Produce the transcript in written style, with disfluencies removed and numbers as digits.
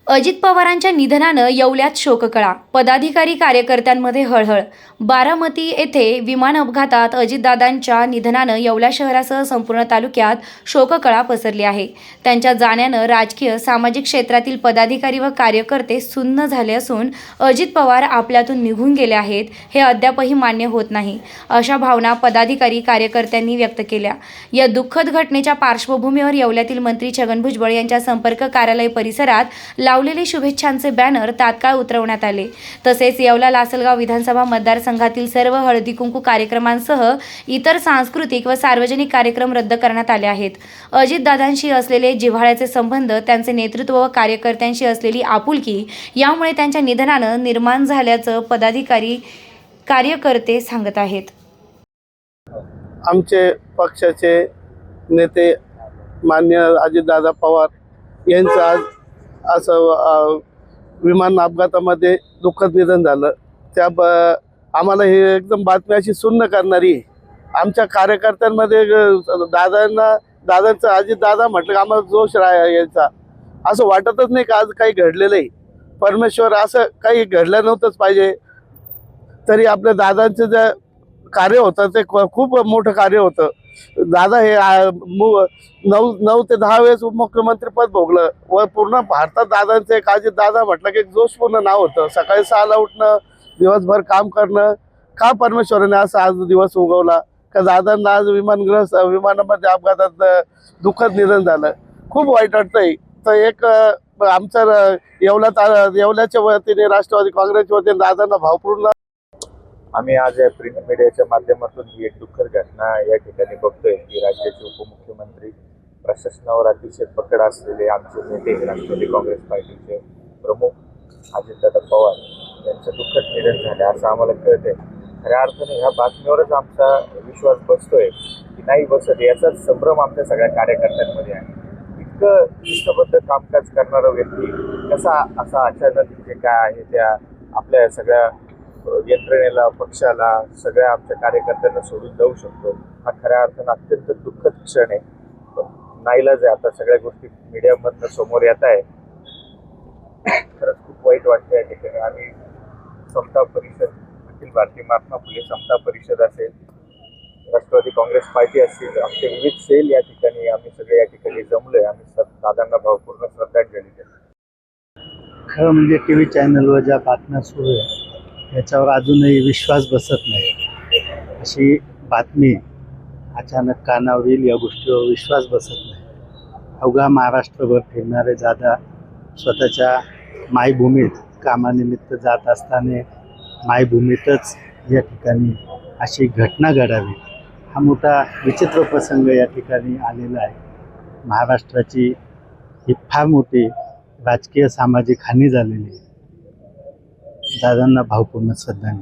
अजित पवारांच्या निधनानं येवल्यात शोककळा, पदाधिकारी कार्यकर्त्यांमध्ये हळहळ। बारामती येथे विमान अपघातात अजितदादांच्या निधनानं येवला शहरासह संपूर्ण तालुक्यात शोककळा पसरली आहे। त्यांच्या जाण्यानं राजकीय सामाजिक क्षेत्रातील पदाधिकारी व कार्यकर्ते सुन्न झाले असून अजित पवार आपल्यातून निघून गेले आहेत हे अद्यापही मान्य होत नाही, अशा भावना पदाधिकारी कार्यकर्त्यांनी व्यक्त केल्या। या दुःखद घटनेच्या पार्श्वभूमीवर येवल्यातील मंत्री छगन भुजबळ यांच्या संपर्क कार्यालय परिसरात लावलेले शुभेच्छांचे बॅनर तात्काळ उतरवण्यात आले। तसेच येवला लासलगाव विधानसभा मतदारसंघातील सर्व हळदी कुंकू कार्यक्रमांसह इतर सांस्कृतिक व सार्वजनिक कार्यक्रम रद्द करण्यात आले आहेत। अजितदादांशी असलेले जिव्हाळ्याचे संबंध, त्यांचे नेतृत्व व कार्यकर्त्यांशी असलेली आपुलकी यामुळे त्यांच्या निधनानं निर्माण झाल्याचं पदाधिकारी कार्यकर्ते सांगत आहेत। आमचे पक्षाचे नेते मान्य अजितदादा पवार यांचं आज असं विमान अपघातामध्ये दुःखद निधन झालं। आम्हाला हे एकदम बातमी अशी सुन्न करणारी आहे। आमच्या कार्यकर्त्यांमध्ये दादांचं अजितदादा म्हटलं की आम्हाला जोश यायचा, असं वाटतच नाही की आज काही घडलेलं आहे। परमेश्वर असं काही घडलं नव्हतंच पाहिजे, तरी आपल्या दादांचं जे कार्य होतं ते खूप मोठं कार्य होतं। दादा हे 9 ते 10 वेळेस उपमुख्यमंत्री पद भोगलं व पूर्ण भारतात दादांचं एक अजित दादा म्हटलं की एक जोशपूर्ण नाव होतं। सकाळी 6ला उठणं, दिवसभर काम करणं, का परमेश्वराने असा आज दिवस उगवला का दादांना आज विमानामध्ये अपघातात दुःखद निधन झालं। खूप वाईट वाटतंय। तर एक आमचं येवल्याच्या वतीने, राष्ट्रवादी काँग्रेसच्या वतीने दादांना भावपूर्ण आम्ही आज या प्रिंट मीडियाच्या माध्यमातून ही एक दुःखद घटना या ठिकाणी बघतोय की राज्याचे उपमुख्यमंत्री, प्रशासनावर अतिशय पकड असलेले आमचे नेते, राष्ट्रवादी काँग्रेस पार्टीचे प्रमुख अजितदादा पवार यांचं दुःखद निधन झालं असं आम्हाला कळतंय। खऱ्या अर्थाने ह्या बातमीवरच आमचा विश्वास बसतोय की नाही बसत, याचाच संभ्रम आमच्या सगळ्या कार्यकर्त्यांमध्ये आहे। इतकं शिस्तबद्ध कामकाज करणारा व्यक्ती कसा असा अचानक जे काय आहे त्या आपल्या सगळ्या यंत्रणेला, पक्षाला, सगळ्या आमच्या कार्यकर्त्यांना सोडून जाऊ शकतो, हा खऱ्या अर्थानं अत्यंत दुःखद क्षण आहे। नाईलाज आहे, आता सगळ्या गोष्टी मीडियामधनं समोर येत आहे। खरंच खूप वाईट वाटतं या ठिकाणी। आम्ही समता परिषद, अखिल भारतीय महात्मा फुले समता परिषद असेल, राष्ट्रवादी काँग्रेस पार्टी असेल, आमचे विविध सेल या ठिकाणी आम्ही सगळे या ठिकाणी जमलोय। आम्ही दादांना भावपूर्ण श्रद्धांजली देतो। खरं म्हणजे टीव्ही चॅनलवर ज्या बातम्या सुरू आहे याच्यावर अजूनही विश्वास बसत नाही। अशी बातमी अचानक कानावर येईल या गोष्टीवर विश्वास बसत नाही। अवघा महाराष्ट्रभर फिरणारे दादा स्वतःच्या मायभूमीत कामानिमित्त जात असताना मायभूमीतच या ठिकाणी अशी घटना घडावी, हा मोठा विचित्र प्रसंग या ठिकाणी आलेला आहे। महाराष्ट्राची ही फार मोठी राजकीय सामाजिक हानी झालेली आहे। दादांना भावपूर्ण श्रद्धांजली।